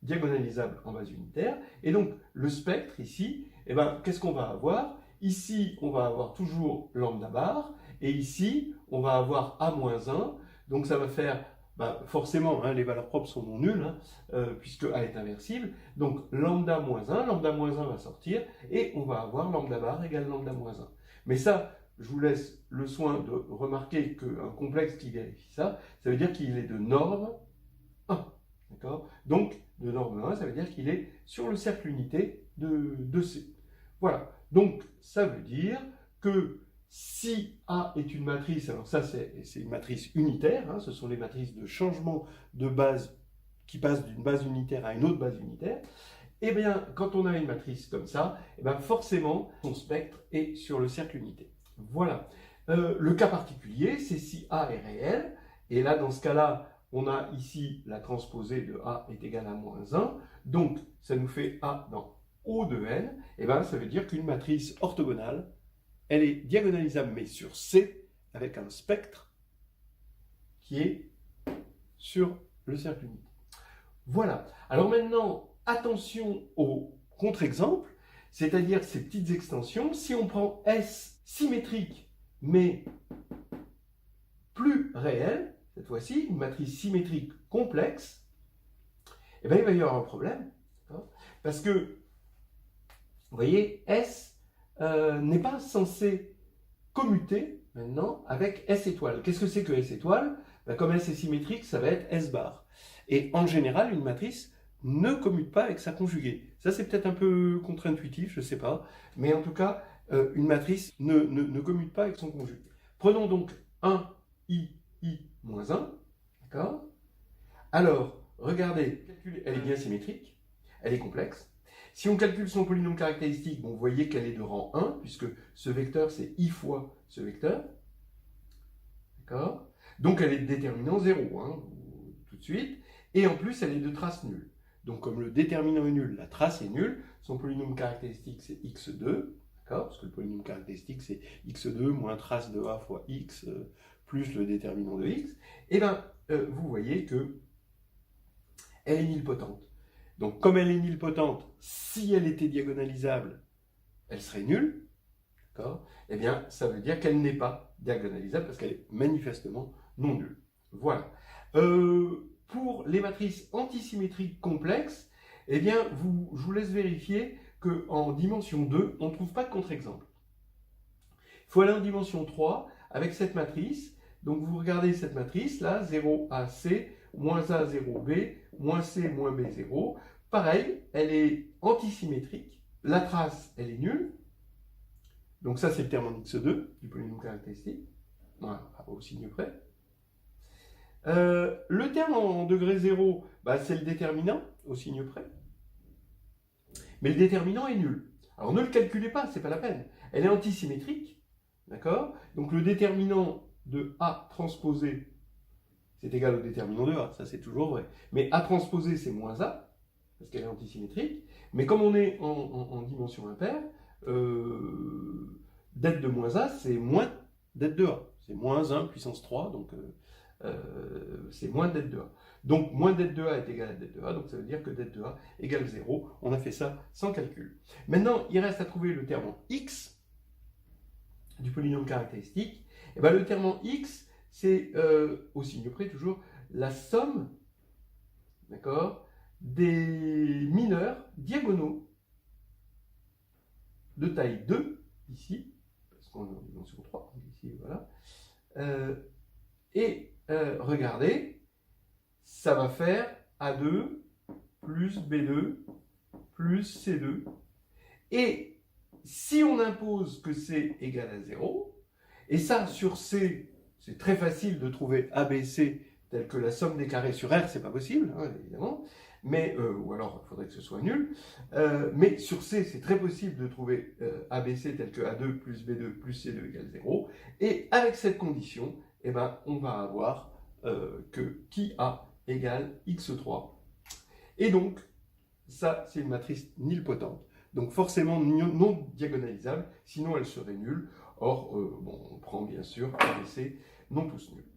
diagonalisable en base unitaire. Et donc le spectre ici, eh ben, qu'est-ce qu'on va avoir? Ici, on va avoir toujours lambda bar, et ici, on va avoir A moins 1. Donc ça va faire... Bah, forcément, hein, les valeurs propres sont non nulles, hein, puisque A est inversible. Donc lambda moins 1 va sortir, et on va avoir lambda bar égale lambda moins 1. Mais ça, je vous laisse le soin de remarquer qu'un complexe qui vérifie ça veut dire qu'il est de norme 1. D'accord? Donc, de norme 1, ça veut dire qu'il est sur le cercle unité de C. Voilà. Donc, ça veut dire que si A est une matrice, alors ça c'est une matrice unitaire, hein, ce sont les matrices de changement de base qui passent d'une base unitaire à une autre base unitaire, eh bien, quand on a une matrice comme ça, eh bien, forcément, son spectre est sur le cercle unité. Voilà. Le cas particulier, c'est si A est réel, et là, dans ce cas-là, on a ici la transposée de A est égale à moins 1, donc ça nous fait A dans O de n, et bien ça veut dire qu'une matrice orthogonale, elle est diagonalisable, mais sur C, avec un spectre qui est sur le cercle unité. Voilà. Alors maintenant, attention au contre-exemple, c'est-à-dire ces petites extensions. Si on prend S symétrique, mais plus réelle, cette fois-ci, une matrice symétrique complexe, eh bien, il va y avoir un problème. Parce que, vous voyez, S n'est pas censé commuter maintenant avec S étoile. Qu'est-ce que c'est que S étoile? Ben, comme S est symétrique, ça va être S bar. Et en général, une matrice ne commute pas avec sa conjuguée. Ça, c'est peut-être un peu contre-intuitif, je ne sais pas. Mais en tout cas, une matrice ne commute pas avec son conjugué. Prenons donc 1, I moins 1. D'accord? Alors, regardez, elle est bien symétrique, elle est complexe. Si on calcule son polynôme caractéristique, bon, vous voyez qu'elle est de rang 1, puisque ce vecteur, c'est I fois ce vecteur. D'accord? Donc, elle est de déterminant 0, hein, tout de suite. Et en plus, elle est de trace nulle. Donc, comme le déterminant est nul, la trace est nulle. Son polynôme caractéristique, c'est x2. D'accord? Parce que le polynôme caractéristique, c'est x2 moins trace de a fois x plus le déterminant de x. Et bien, vous voyez que elle est nilpotente. Donc, comme elle est nilpotente, si elle était diagonalisable, elle serait nulle. D'accord? Eh bien, ça veut dire qu'elle n'est pas diagonalisable parce qu'elle est manifestement non nulle. Voilà. Pour les matrices antisymétriques complexes, eh bien, je vous laisse vérifier qu'en dimension 2, on ne trouve pas de contre-exemple. Il faut aller en dimension 3 avec cette matrice. Donc, vous regardez cette matrice, là, 0AC, moins A, 0B, moins C, moins B, 0. Pareil, elle est antisymétrique. La trace, elle est nulle. Donc ça, c'est le terme en x2 du polynôme caractéristique. Voilà, au signe près. Le terme en degré 0, bah, c'est le déterminant, au signe près. Mais le déterminant est nul. Alors ne le calculez pas, c'est pas la peine. Elle est antisymétrique, d'accord? Donc le déterminant de A transposé, c'est égal au déterminant de A, ça c'est toujours vrai. Mais A transposé, c'est moins A, parce qu'elle est antisymétrique. Mais comme on est en dimension impaire, det de moins A, c'est moins det de A. C'est moins 1 puissance 3, donc c'est moins det de A. Donc, moins det de A est égal à det de A, donc ça veut dire que det de A égale 0. On a fait ça sans calcul. Maintenant, il reste à trouver le terme en x du polynôme caractéristique. Et bien, le terme en x, c'est, au signe près toujours, la somme, d'accord, des mineurs diagonaux de taille 2, ici, parce qu'on est en dimension 3, ici, voilà. Regardez, ça va faire A2 plus B2 plus C2. Et si on impose que C égale à 0, et ça, sur C, c'est très facile de trouver ABC tel que la somme des carrés sur R, c'est pas possible, hein, évidemment, mais, ou alors il faudrait que ce soit nul, mais sur C, c'est très possible de trouver ABC tel que A2 plus B2 plus C2 égale 0, et avec cette condition, eh ben, on va avoir que qui A égale x3. Et donc, ça, c'est une matrice nilpotente, donc forcément non diagonalisable, sinon elle serait nulle. Or, bon, on prend bien sûr ABC, non tous nuls.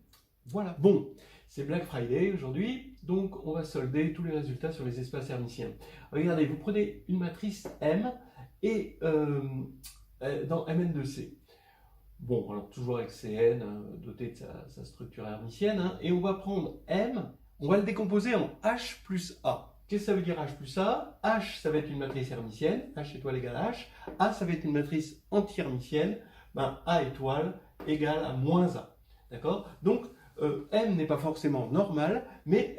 Voilà, bon, c'est Black Friday aujourd'hui, donc on va solder tous les résultats sur les espaces hermitiens. Regardez, vous prenez une matrice M et dans Mn2C. Bon, alors toujours avec Cn, hein, doté de sa structure hermitienne, hein, et on va prendre M, on va le décomposer en H plus A. Qu'est-ce que ça veut dire H plus A? H, ça va être une matrice hermitienne, H étoile égale H. A, ça va être une matrice anti-hermitienne, ben A étoile égale à moins A. D'accord? Donc, M n'est pas forcément normale, mais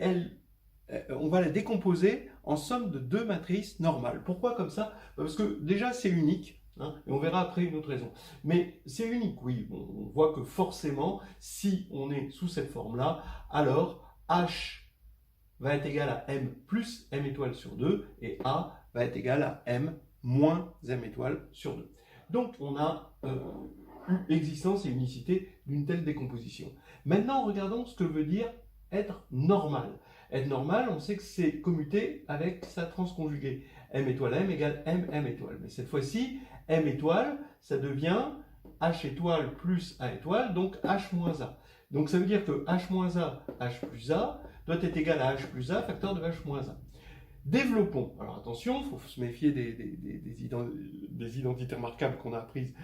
on va la décomposer en somme de deux matrices normales. Pourquoi comme ça? Parce que déjà c'est unique, Hein, et on verra après une autre raison. Mais c'est unique, oui. On voit que forcément, si on est sous cette forme-là, alors H va être égal à M plus M étoile sur 2 et A va être égal à M moins M étoile sur 2. Donc on a eu existence et unicité d'une telle décomposition. Maintenant, regardons ce que veut dire être normal. Être normal, on sait que c'est commuté avec sa transconjuguée. M étoile M égale M, M étoile. Mais cette fois-ci, M étoile, ça devient H étoile plus A étoile, donc H moins A. Donc ça veut dire que H moins A, H plus A, doit être égal à H plus A, facteur de H moins A. Développons. Alors attention, il faut se méfier des identités remarquables qu'on a apprises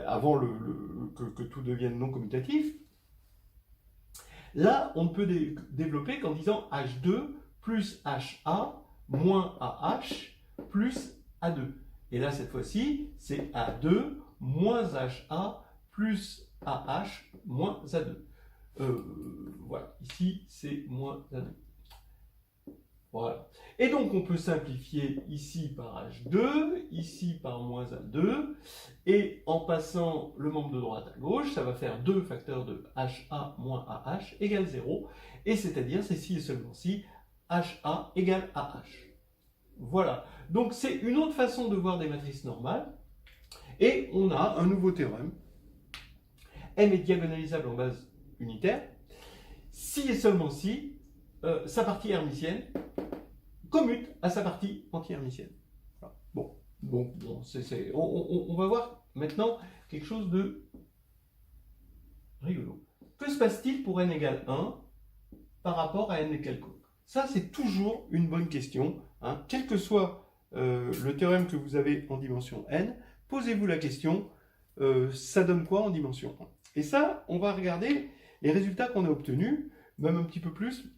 avant que tout devienne non commutatif. Là, on peut développer qu'en disant H2 plus HA moins AH plus A2. Et là, cette fois-ci, c'est A2 moins HA plus AH moins A2. Voilà, ici, c'est moins A2. Voilà. Et donc, on peut simplifier ici par H2, ici par moins A2, et en passant le membre de droite à gauche, ça va faire 2 facteurs de HA moins AH égale 0, et c'est-à-dire, c'est si et seulement si, HA égale AH. Voilà. Donc, c'est une autre façon de voir des matrices normales, et on a un nouveau théorème. M est diagonalisable en base unitaire, si et seulement si, sa partie hermitienne commute à sa partie anti-hermitienne. Voilà. Bon, on va voir maintenant quelque chose de rigolo. Que se passe-t-il pour n égale 1 par rapport à n quelconque? Ça, c'est toujours une bonne question. Hein. Quel que soit le théorème que vous avez en dimension n, posez-vous la question, ça donne quoi en dimension 1? Et ça, on va regarder les résultats qu'on a obtenus, même un petit peu plus,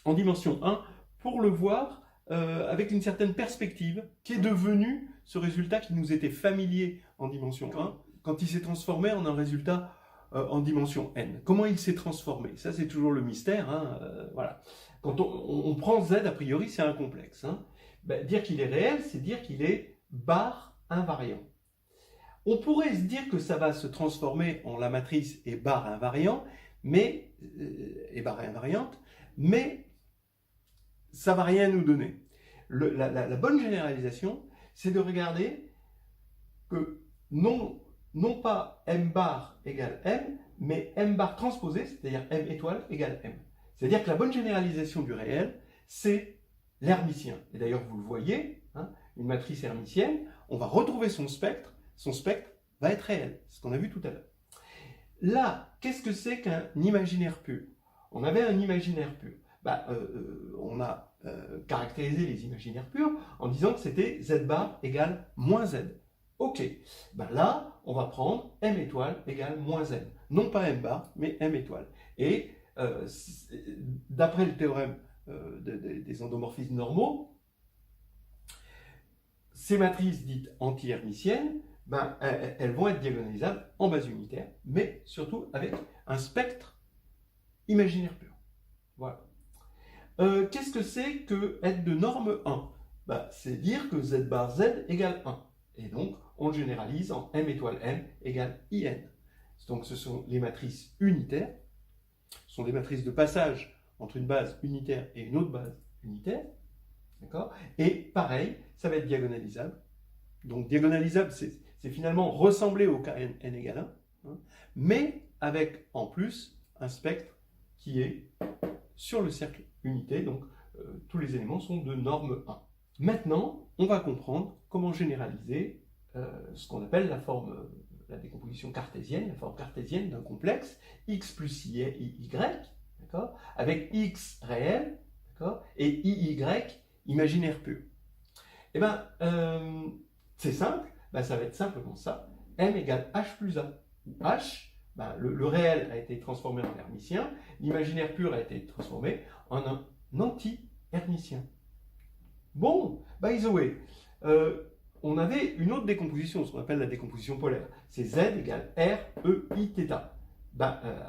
en dimension 1, pour le voir avec une certaine perspective, qui est devenu ce résultat qui nous était familier en dimension 1, quand il s'est transformé en un résultat en dimension n. Comment il s'est transformé? Ça, c'est toujours le mystère. Hein, voilà. Quand on prend z, a priori, c'est un complexe. Hein. Ben, dire qu'il est réel, c'est dire qu'il est bar invariant. On pourrait se dire que ça va se transformer en la matrice est bar invariant, mais est bar invariante, mais ça va rien nous donner. La bonne généralisation, c'est de regarder que non pas m bar égale m, mais m bar transposé, c'est-à-dire m étoile égale m. C'est-à-dire que la bonne généralisation du réel, c'est l'hermitien. Et d'ailleurs, vous le voyez, hein, une matrice hermitienne, on va retrouver son spectre va être réel, c'est ce qu'on a vu tout à l'heure. Là, qu'est-ce que c'est qu'un imaginaire pur? On avait un imaginaire pur. On a caractérisé les imaginaires purs en disant que c'était z bar égale moins z. Ok, là, on va prendre m étoile égale moins m. Non pas m bar, mais m étoile. Et d'après le théorème des endomorphismes normaux, ces matrices dites anti-hermitiennes, elles vont être diagonalisables en base unitaire, mais surtout avec un spectre imaginaire pur. Voilà. Qu'est-ce que c'est que être de norme 1? C'est dire que z bar z égale 1. Et donc, on le généralise en m étoile m égale in. Donc, ce sont les matrices unitaires. Ce sont des matrices de passage entre une base unitaire et une autre base unitaire. D'accord? Et pareil, ça va être diagonalisable. Donc, diagonalisable, c'est finalement ressembler au cas n égale 1, hein, mais avec en plus un spectre qui est sur le cercle unité, donc tous les éléments sont de norme 1. Maintenant, on va comprendre comment généraliser ce qu'on appelle la décomposition cartésienne, la forme cartésienne d'un complexe x plus y, d'accord, avec x réel, d'accord, et iy imaginaire pur. Eh bien, c'est simple, ça va être simplement ça, m égale h plus a, où h, le réel a été transformé en hermitien, l'imaginaire pur a été transformé en un anti-hermitien. Bon, by the way, on avait une autre décomposition, ce qu'on appelle la décomposition polaire. C'est z égale r, e, i, θ.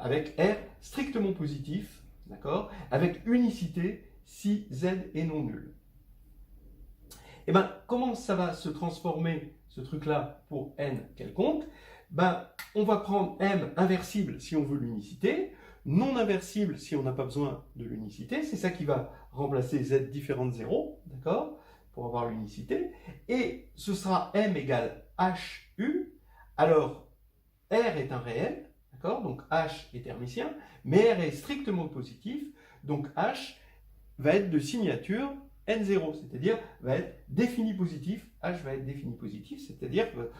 Avec r strictement positif, d'accord, avec unicité si z est non nul. Et comment ça va se transformer ce truc-là pour n quelconque, ben, on va prendre m inversible si on veut l'unicité, non inversible si on n'a pas besoin de l'unicité, c'est ça qui va remplacer z différent de 0, d'accord, pour avoir l'unicité, et ce sera m égale hu, alors r est un réel, d'accord, donc h est hermitien, mais r est strictement positif, donc h va être de signature n0, c'est-à-dire va être défini positif, h va être défini positif, c'est-à-dire que,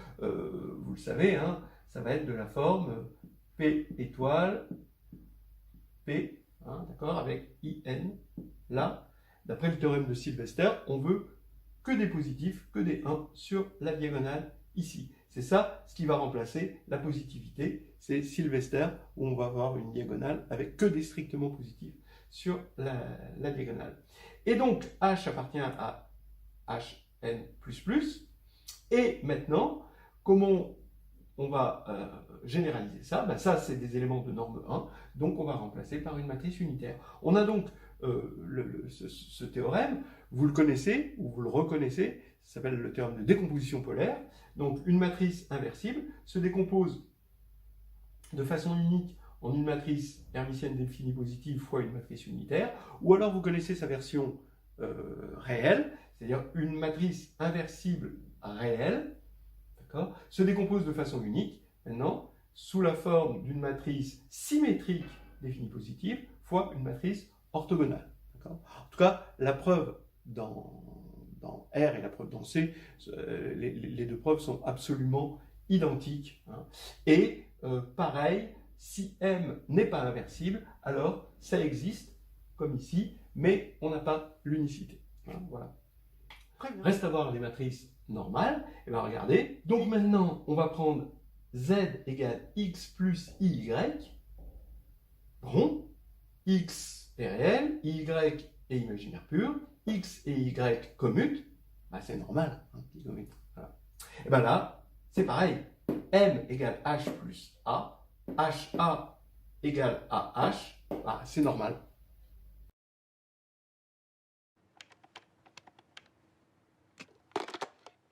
vous le savez, hein, ça va être de la forme p étoile, p, hein, d'accord, avec in, là. D'après le théorème de Sylvester, on veut que des positifs, que des 1 sur la diagonale ici. C'est ça ce qui va remplacer la positivité, c'est Sylvester, où on va avoir une diagonale avec que des strictement positifs sur la diagonale. Et donc, h appartient à hn++. Et maintenant, comment on va généraliser ça? Ben ça, c'est des éléments de norme 1, donc on va remplacer par une matrice unitaire. On a donc ce théorème, vous le connaissez, ou vous le reconnaissez, ça s'appelle le théorème de décomposition polaire. Donc une matrice inversible se décompose de façon unique en une matrice hermitienne définie positive fois une matrice unitaire, ou alors vous connaissez sa version réelle, c'est-à-dire une matrice inversible réelle, d'accord, se décompose de façon unique, maintenant, sous la forme d'une matrice symétrique définie positive fois une matrice orthogonale. En tout cas, la preuve dans R et la preuve dans C, les deux preuves sont absolument identiques. Hein. Et pareil, si M n'est pas inversible, alors ça existe, comme ici, mais on n'a pas l'unicité. Hein, voilà. Reste à voir les matrices normales. Et bien regardez, donc maintenant on va prendre Z égale X plus IY, rond, X est réel, Y est imaginaire pur, X et Y commutent, bah c'est normal, hein, qu'ils commutent. Voilà. Et bien là, c'est pareil, M égale H plus A, HA égale AH, bah c'est normal.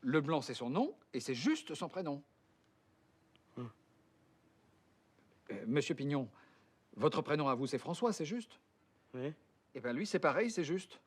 Leblanc, c'est son nom, et c'est juste son prénom. Monsieur Pignon, votre prénom à vous, c'est François, c'est juste? Oui. Eh bien, lui, c'est pareil, c'est juste.